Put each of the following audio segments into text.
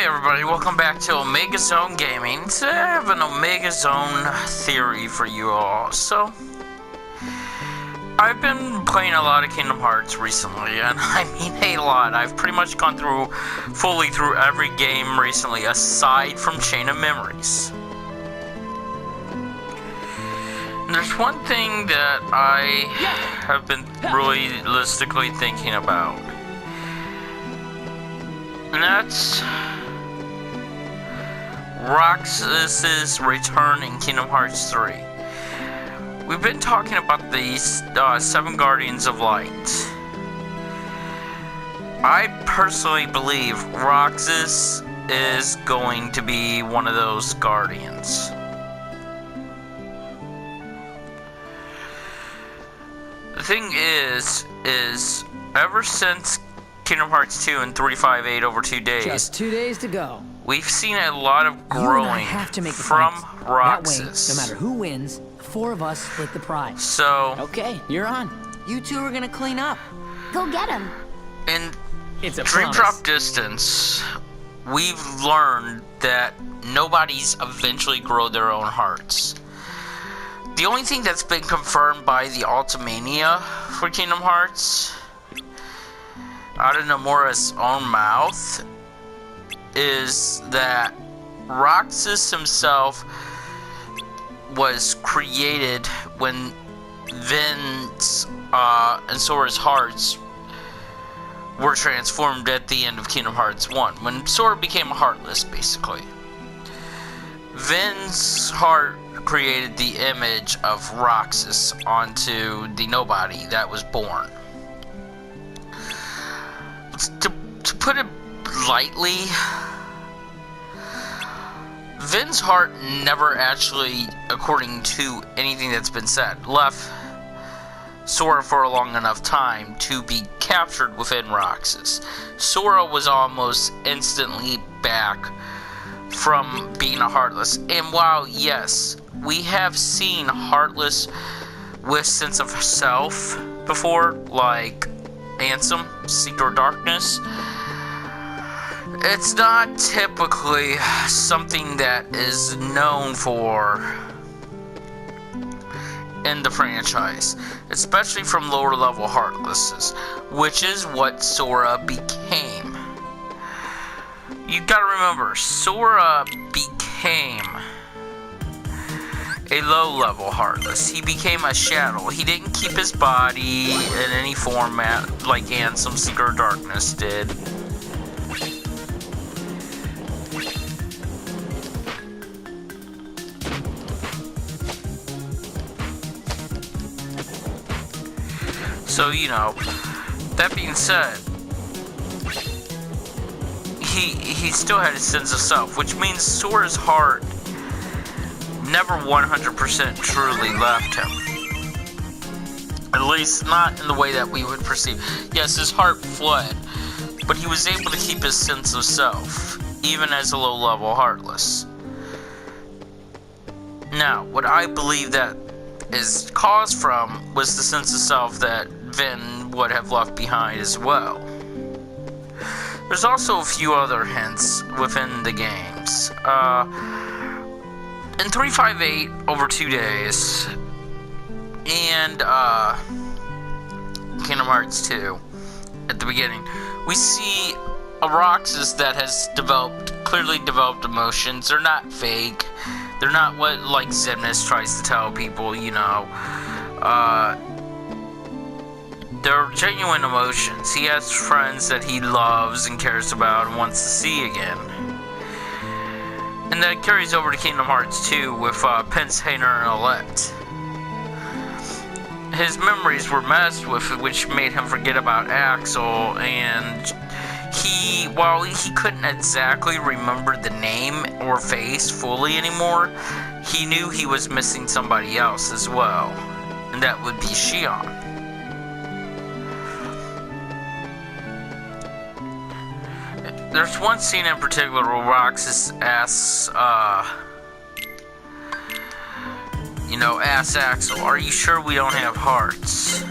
Hey everybody, welcome back to Omega Zone Gaming. Today I have an Omega Zone theory for you all. So, I've been playing a lot of Kingdom Hearts recently, and I mean a lot. I've pretty much gone fully through every game recently, aside from Chain of Memories. And there's one thing that I have been realistically thinking about. And that's Roxas' return in Kingdom Hearts 3. We've been talking about these 7 Guardians of Light. I personally believe Roxas is going to be one of those Guardians. The thing is ever since Kingdom Hearts 2 and 358 over 2 days. Just 2 days to go. We've seen a lot of growing from Roxas. That way, no matter who wins, the 4 of us split the prize. So, okay, you're on. You two are gonna clean up. Go get him. In It's a Dream promise. Drop Distance, we've learned that nobody's eventually grow their own hearts. The only thing that's been confirmed by the Ultimania for Kingdom Hearts, out of Nomura's own mouth, is that Roxas himself was created when Vin's and Sora's hearts were transformed at the end of Kingdom Hearts 1, when Sora became a Heartless, basically. Vin's heart created the image of Roxas onto the nobody that was born. To put it lightly, Vin's heart never actually, according to anything that's been said, left Sora for a long enough time to be captured within Roxas. Sora was almost instantly back from being a Heartless. And while, yes, we have seen Heartless with sense of self before, like Ansem, Secret Darkness, it's not typically something that is known for in the franchise, especially from lower level Heartlesses, which is what Sora became. You gotta remember, Sora became a low level Heartless. He became a shadow. He didn't keep his body in any format like Ansem, Secret Darkness did. So, you know, that being said, he still had his sense of self, which means Sora's heart never 100% truly left him. At least not in the way that we would perceive. Yes, his heart fled, but he was able to keep his sense of self, even as a low-level Heartless. Now, what I believe that is caused from was the sense of self that Vin would have left behind as well. There's also a few other hints within the games. In 358 over 2 days, and Kingdom Hearts 2 at the beginning, we see a Roxas that has clearly developed emotions. They're not fake. They're not what, like, Xemnas tries to tell people, you know. They're genuine emotions. He has friends that he loves and cares about and wants to see again. And that carries over to Kingdom Hearts 2 with Pensaner and Alette. His memories were messed with, which made him forget about Axel, and while he couldn't exactly remember the name or face fully anymore, he knew he was missing somebody else as well, and that would be Xion. There's one scene in particular where Roxas asks, asks Axel, "Are you sure we don't have hearts?"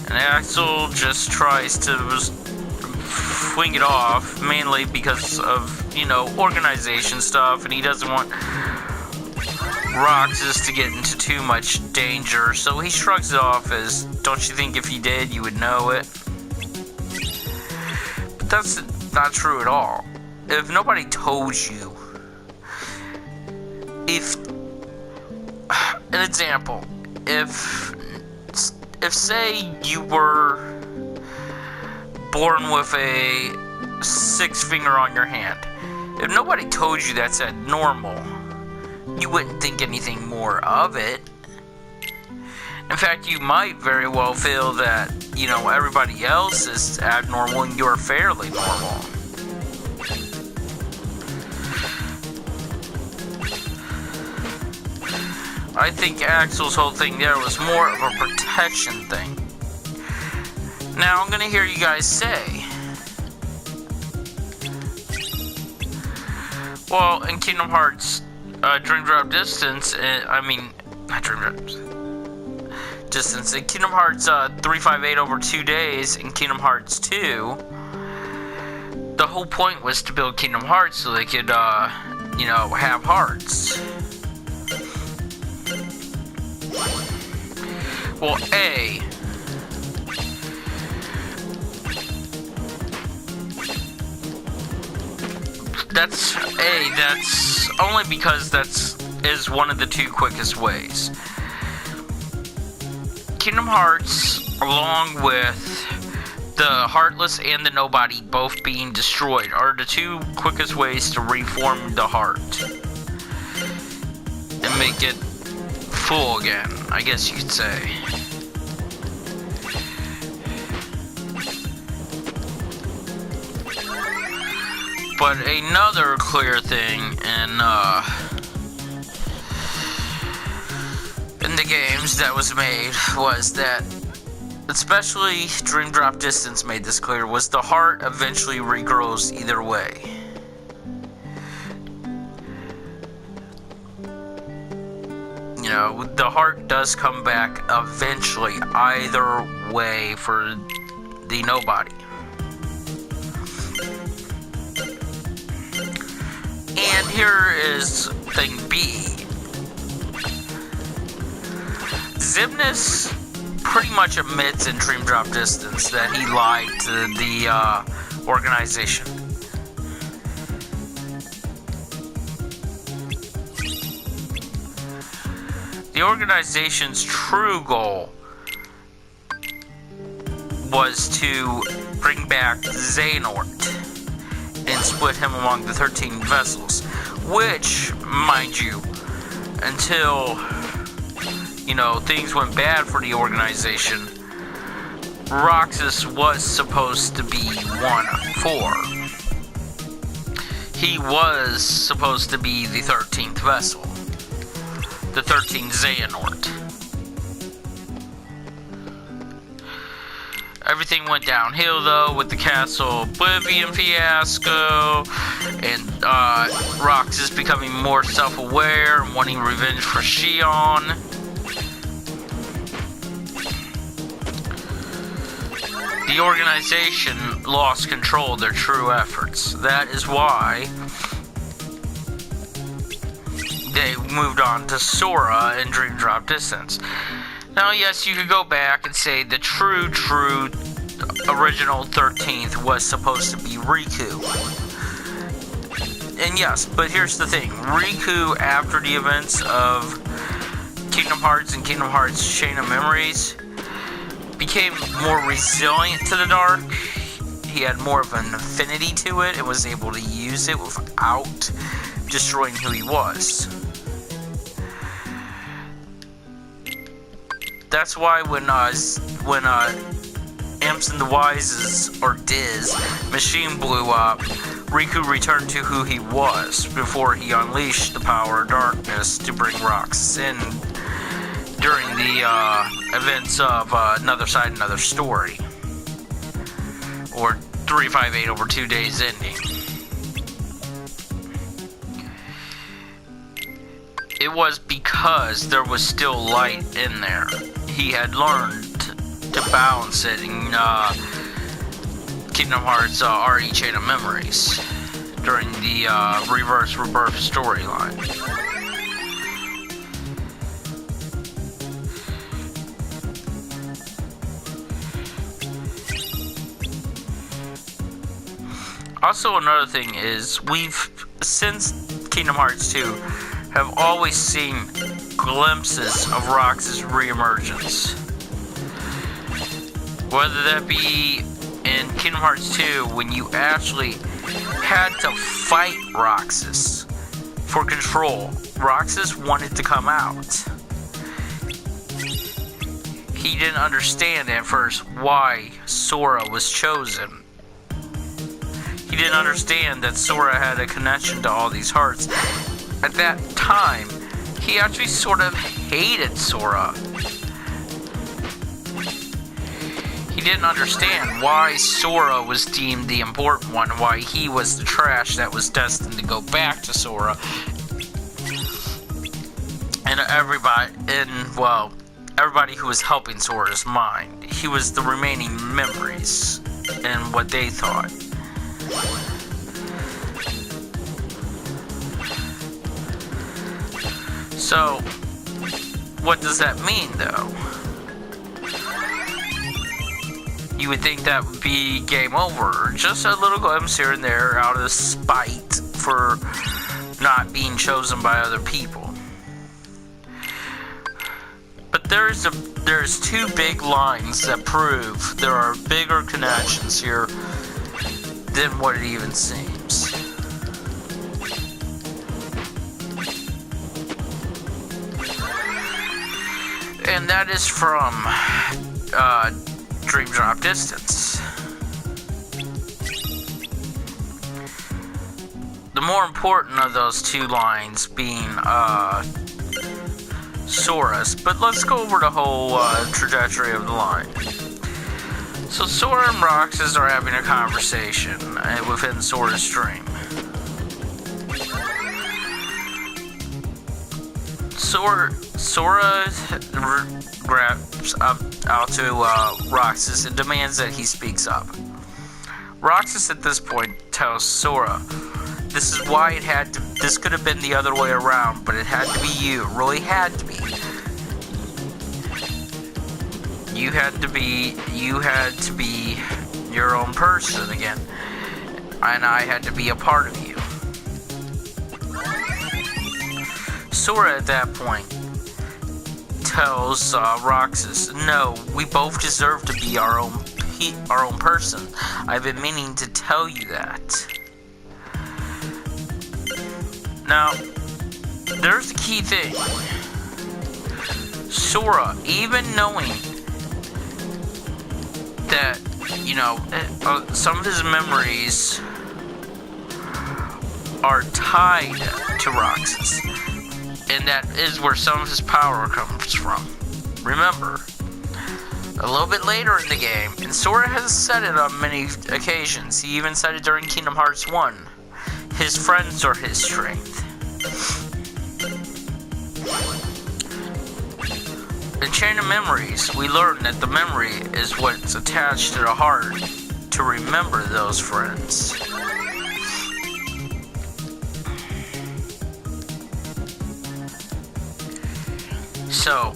And Axel just tries to swing it off, mainly because of, you know, organization stuff, and he doesn't want Roxas to get into too much danger, so he shrugs it off as, don't you think if you did, you would know it? But that's not true at all. If nobody told you, if, an example, if say you were born with a 6 finger on your hand, if nobody told you that's abnormal, you wouldn't think anything more of it. In fact, you might very well feel that, you know, everybody else is abnormal and you're fairly normal. I think Axel's whole thing there was more of a protection thing. Now, I'm gonna hear you guys say, well, in Kingdom Hearts Dream Drop Distance, not Dream Drop Distance, in Kingdom Hearts 358 over 2 days, in Kingdom Hearts 2, the whole point was to build Kingdom Hearts so they could, you know, have hearts. Well, that's only because is one of the 2 quickest ways. Kingdom Hearts, along with the Heartless and the Nobody both being destroyed, are the 2 quickest ways to reform the heart and make it full again, I guess you could say. But another clear thing in the games that was made was that, especially Dream Drop Distance made this clear, was the heart eventually regrows either way. You know, the heart does come back eventually either way for the Nobody. And here is thing B. Xemnas pretty much admits in Dream Drop Distance that he lied to the organization. The organization's true goal was to bring back Xehanort and split him among the 13 vessels, which, mind you, until, you know, things went bad for the organization, Roxas was supposed to be one for. He was supposed to be the 13th vessel, the 13th Xehanort. Everything went downhill, though, with the Castle Oblivion fiasco, and Roxas becoming more self-aware and wanting revenge for Xion. The organization lost control of their true efforts. That is why they moved on to Sora and Dream Drop Distance. Now, yes, you could go back and say the true original 13th was supposed to be Riku. And yes, but here's the thing. Riku, after the events of Kingdom Hearts and Kingdom Hearts Chain of Memories, became more resilient to the dark. He had more of an affinity to it and was able to use it without destroying who he was. That's why when Amps and the Wise's, or Diz, machine blew up, Riku returned to who he was before he unleashed the power of darkness to bring Roxas in during the events of Another Side, Another Story, or 358 over 2 days ending. It was because there was still light in there. He had learned to balance it in Kingdom Hearts RE Chain of Memories during the Reverse Rebirth storyline. Also, another thing is, we've, since Kingdom Hearts 2, have always seen glimpses of Roxas' reemergence. Whether that be in Kingdom Hearts 2, when you actually had to fight Roxas for control. Roxas wanted to come out. He didn't understand at first why Sora was chosen. He didn't understand that Sora had a connection to all these hearts. At that time, he actually sort of hated Sora. He didn't understand why Sora was deemed the important one, why he was the trash that was destined to go back to Sora. And everybody who was helping Sora's mind. He was the remaining memories and what they thought. So, what does that mean, though? You would think that would be game over. Just a little glimpse here and there out of spite for not being chosen by other people. But there's two big lines that prove there are bigger connections here than what it even seems. And that is from Dream Drop Distance. The more important of those two lines being Sora's, but let's go over the whole trajectory of the line. So Sora and Roxas are having a conversation within Sora's dream. Sora grabs up out to Roxas and demands that he speaks up. Roxas at this point tells Sora, this is why this could have been the other way around, but it had to be you. It really had to be. You had to be your own person again. And I had to be a part of you. Sora at that point tells Roxas, no, we both deserve to be our own person. I've been meaning to tell you that. Now, there's the key thing. Sora, even knowing that, some of his memories are tied to Roxas, and that is where some of his power comes from. Remember, a little bit later in the game, and Sora has said it on many occasions, he even said it during Kingdom Hearts 1, his friends are his strength. In Chain of Memories, we learn that the memory is what's attached to the heart to remember those friends. So,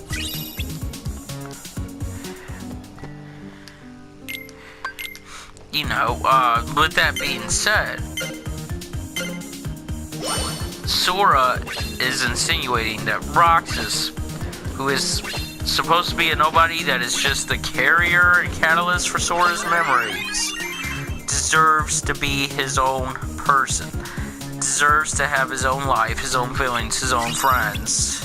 with that being said, Sora is insinuating that Roxas, who is supposed to be a nobody that is just the carrier and catalyst for Sora's memories, deserves to be his own person, deserves to have his own life, his own feelings, his own friends,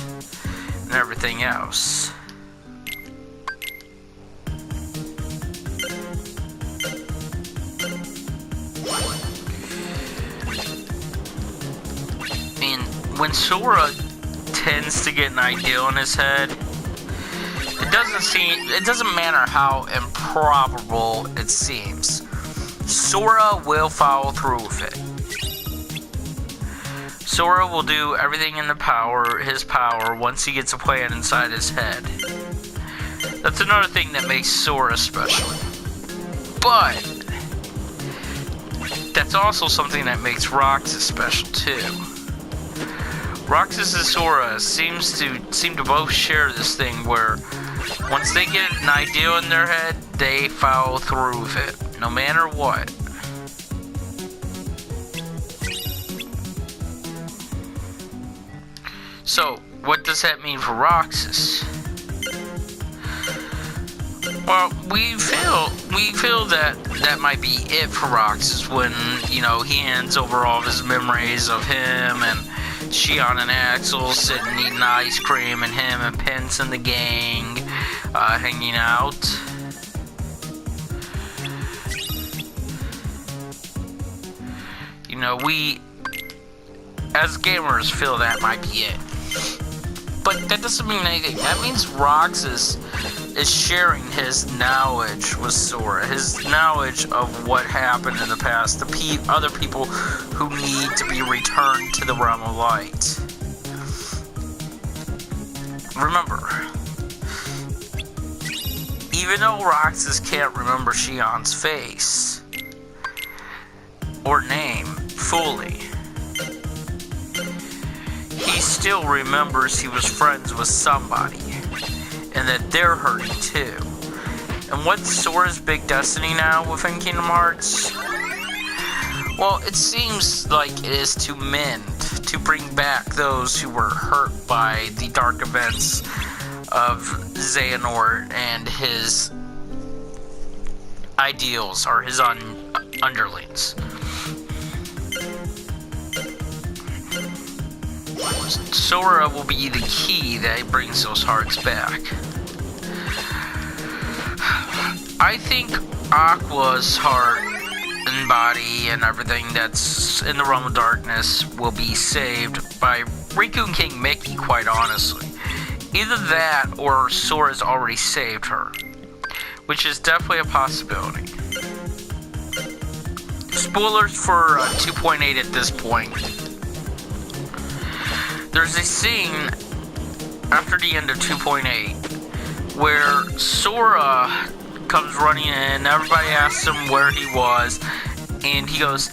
and everything else. And when Sora tends to get an idea in his head, it doesn't matter how improbable it seems, Sora will follow through with it. Sora will do everything in his power once he gets a plan inside his head. That's another thing that makes Sora special. But that's also something that makes Roxas special too. Roxas and Sora seem to both share this thing where once they get an idea in their head, they follow through with it, no matter what. So, what does that mean for Roxas? Well, we feel that might be it for Roxas when, you know, he hands over all of his memories of him and Shion and Axel sitting eating ice cream and him and Pence and the gang hanging out. You know, we as gamers feel that might be it. But that doesn't mean anything. That means Roxas is sharing his knowledge with Sora, his knowledge of what happened in the past, the other people who need to be returned to the realm of light. Remember, even though Roxas can't remember Shion's face or name fully, he still remembers he was friends with somebody, and that they're hurting too. And what's Sora's big destiny now within Kingdom Hearts? Well, it seems like it is to mend, to bring back those who were hurt by the dark events of Xehanort and his ideals, or his underlings. Sora will be the key that brings those hearts back. I think Aqua's heart and body and everything that's in the realm of darkness will be saved by Riku and King Mickey, quite honestly. Either that or Sora's already saved her, which is definitely a possibility. Spoilers for 2.8 at this point. There's a scene after the end of 2.8 where Sora comes running in, everybody asks him where he was, and he goes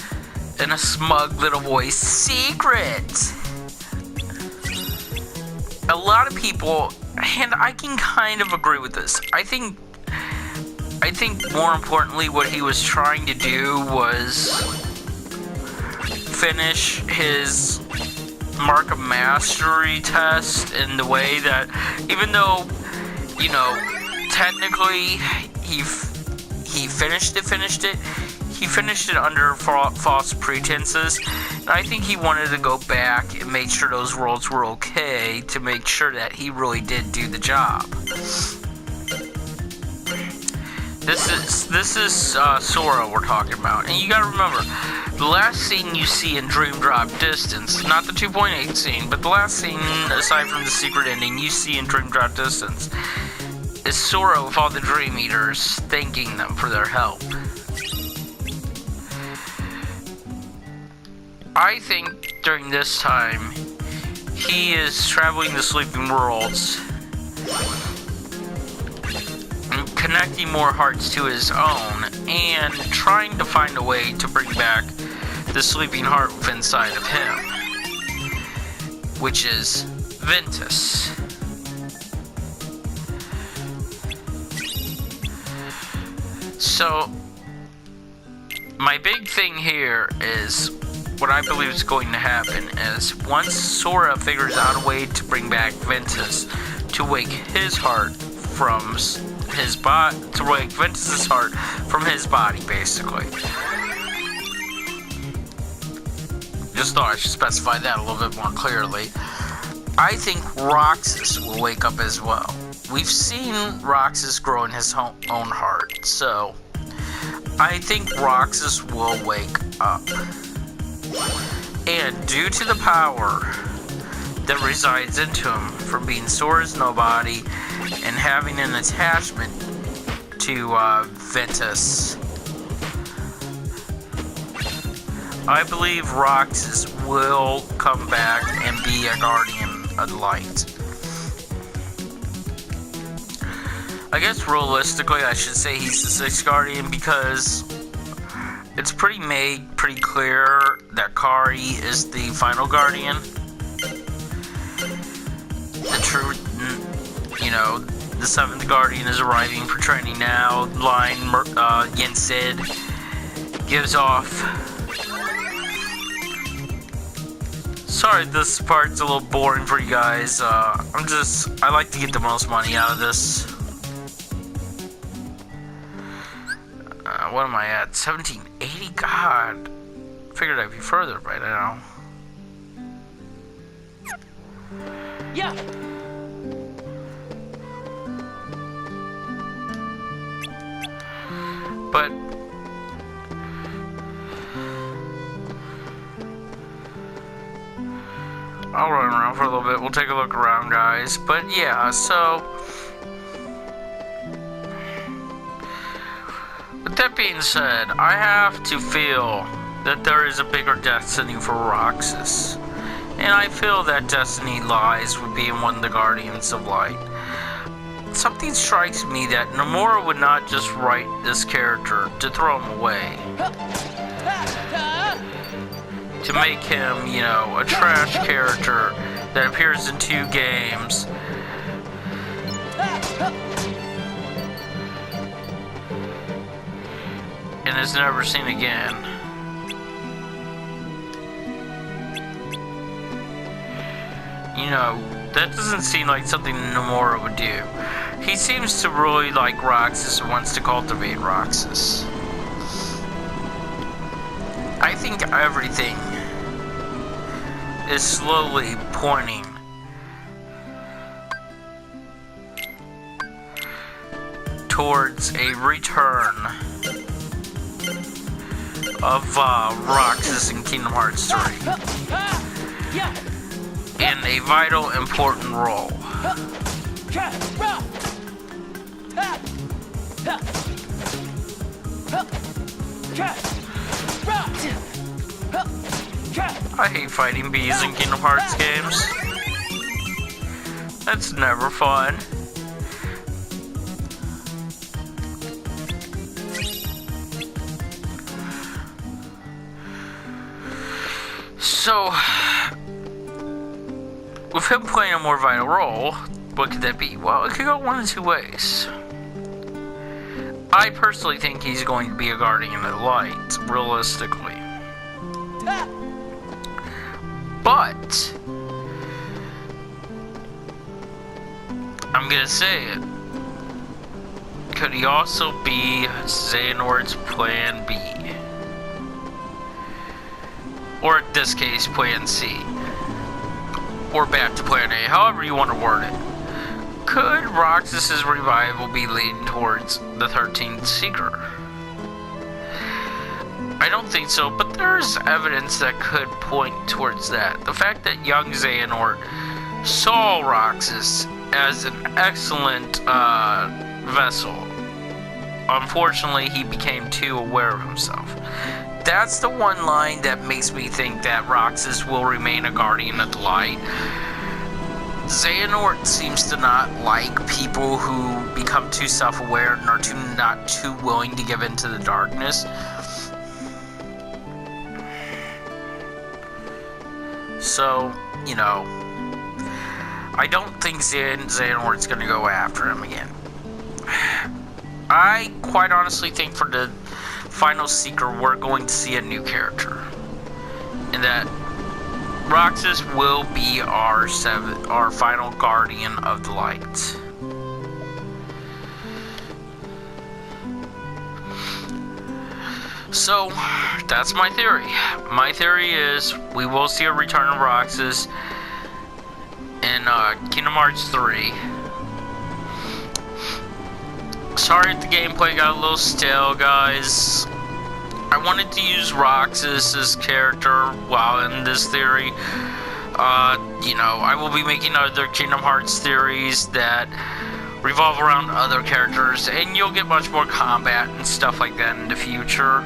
in a smug little voice, "Secret!" A lot of people, and I can kind of agree with this, I think more importantly what he was trying to do was finish his Mark of Mastery test in the way that, even though, you know, technically he finished it under false pretenses, and I think he wanted to go back and make sure those worlds were okay to make sure that he really did do the job. This is Sora we're talking about, and you gotta remember, the last scene you see in Dream Drop Distance, not the 2.8 scene, but the last scene, aside from the secret ending, you see in Dream Drop Distance, is Sora with all the Dream Eaters thanking them for their help. I think during this time, he is traveling the sleeping worlds, connecting more hearts to his own, and trying to find a way to bring back the sleeping heart inside of him, which is Ventus. So, my big thing here is, what I believe is going to happen is, once Sora figures out a way to bring back Ventus, to wake his heart from his body, to wake Ventus's heart from his body, basically. Just thought I should specify that a little bit more clearly. I think Roxas will wake up as well. We've seen Roxas grow in his own heart, so I think Roxas will wake up. And due to the power that resides into him from being Sora's nobody and having an attachment to Ventus, I believe Roxas will come back and be a guardian of light. I guess realistically I should say he's the sixth guardian, because it's pretty clear that Kari is the final guardian. The true, the seventh guardian is arriving for training now. Line, Yin Sid gives off. Sorry, this part's a little boring for you guys. I like to get the most money out of this. What am I at? 1780? God. Figured I'd be further by now. Yeah. But I'll run around for a little bit. We'll take a look around, guys. But yeah, so with that being said, I have to feel that there is a bigger destiny for Roxas. And I feel that destiny lies with being one of the Guardians of Light. Something strikes me that Nomura would not just write this character to throw him away. To make him, a trash character that appears in 2 games. And is never seen again. That doesn't seem like something Nomura would do. He seems to really like Roxas and wants to cultivate Roxas. I think everything is slowly pointing towards a return of Roxas in Kingdom Hearts 3 in a vital, important role. I hate fighting bees in Kingdom Hearts games. That's never fun. So, with him playing a more vital role, what could that be? Well, it could go one of 2 ways. I personally think he's going to be a Guardian of the Light, realistically. But I'm gonna say it. Could he also be Xehanort's Plan B? Or in this case, Plan C. Or back to Plan A, however you want to word it. Could Roxas' revival be leading towards the 13th Seeker? I don't think so, but there's evidence that could point towards that. The fact that young Xehanort saw Roxas as an excellent vessel. Unfortunately, he became too aware of himself. That's the one line that makes me think that Roxas will remain a Guardian of the Light. Xehanort seems to not like people who become too self-aware and are not too willing to give in to the darkness. So, I don't think Xehanort's going to go after him again. I quite honestly think for the final Seeker, we're going to see a new character. And that Roxas will be our final Guardian of the Light. So, that's my theory. My theory is we will see a return of Roxas in Kingdom Hearts 3. Sorry if the gameplay got a little stale, guys. I wanted to use Roxas' character while in this theory. I will be making other Kingdom Hearts theories that revolve around other characters, and you'll get much more combat and stuff like that in the future.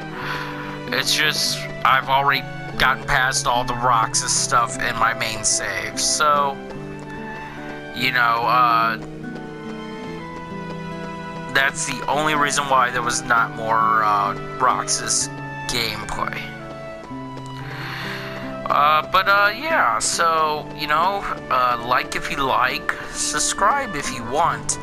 It's just, I've already gotten past all the Roxas stuff in my main save, so, that's the only reason why there was not more Roxas gameplay. Yeah, so, like if you like, subscribe if you want,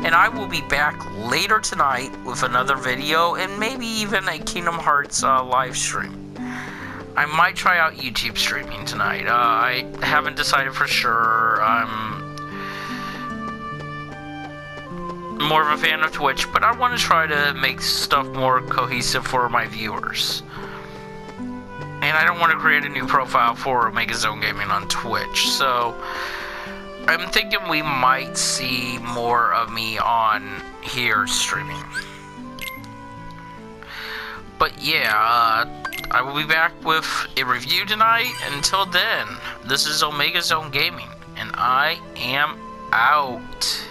and I will be back later tonight with another video, and maybe even a Kingdom Hearts live stream. I might try out YouTube streaming tonight. I haven't decided for sure. I'm more of a fan of Twitch, but I want to try to make stuff more cohesive for my viewers. And I don't want to create a new profile for Omega Zone Gaming on Twitch, so I'm thinking we might see more of me on here streaming. But yeah, I will be back with a review tonight. Until then, this is Omega Zone Gaming, and I am out.